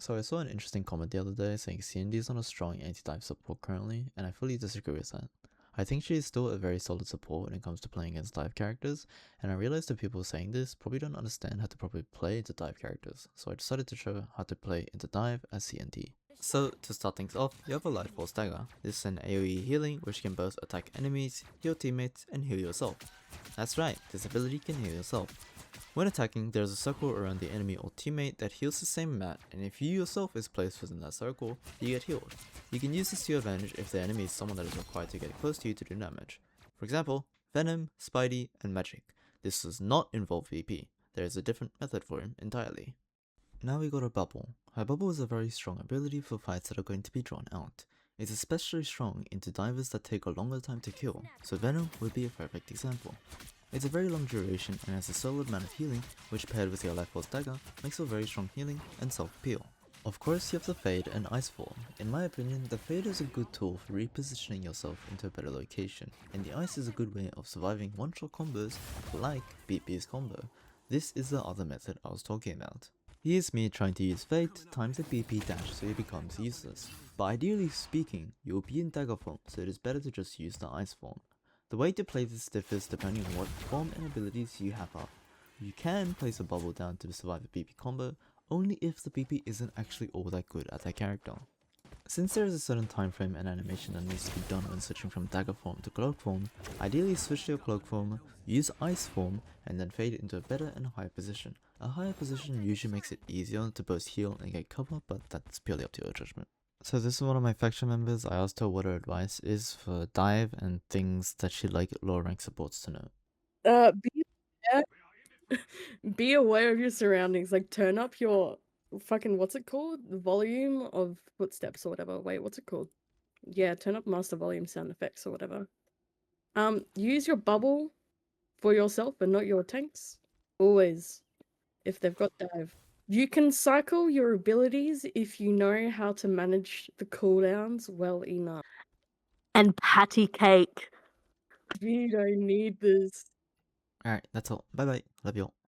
So I saw an interesting comment the other day saying CND is not a strong anti-dive support currently, and I fully disagree with that. I think she is still a very solid support when it comes to playing against dive characters, and I realized that people saying this probably don't understand how to properly play into dive characters, so I decided to show how to play into dive as CND. So, to start things off, you have a Light Force Dagger. This is an AoE healing which can both attack enemies, heal teammates, and heal yourself. That's right, this ability can heal yourself. When attacking, there is a circle around the enemy or teammate that heals the same amount, and if you yourself is placed within that circle, you get healed. You can use this to your advantage if the enemy is someone that is required to get close to you to do damage. For example, Venom, Spidey, and Magic. This does not involve VP. There is a different method for him entirely. Now we got a Bubble. Her Bubble is a very strong ability for fights that are going to be drawn out. It's especially strong into divers that take a longer time to kill, so Venom would be a perfect example. It's a very long duration and has a solid amount of healing, which paired with your Life Force Dagger makes for very strong healing and self-peel. Of course you have the Fade and Ice Form. In my opinion, the Fade is a good tool for repositioning yourself into a better location, and the Ice is a good way of surviving one-shot combos like BP's combo. This is the other method I was talking about. Here's me trying to use Fade times the BP dash so he becomes useless. But ideally speaking, you will be in Dagger form, so it is better to just use the Ice form. The way to play this differs depending on what form and abilities you have up. You can place a bubble down to survive a BP combo, only if the BP isn't actually all that good at that character. Since there is a certain time frame and animation that needs to be done when switching from Dagger form to Cloak form, ideally switch to your Cloak form, use Ice form, and then fade into a better and higher position. A higher position usually makes it easier to both heal and get cover, but that's purely up to your judgment. So this is one of my faction members. I asked her what her advice is for dive and things that she'd like lower rank supports to know. Be aware, be aware of your surroundings. Like, turn up your fucking, what's it called? The volume of footsteps or whatever. Wait, what's it called? Yeah, turn up master volume sound effects or whatever. Use your bubble for yourself and not your tanks. Always, if they've got dive. You can cycle your abilities if you know how to manage the cooldowns well enough. And patty cake. We don't need this. Alright, that's all. Bye bye. Love you all.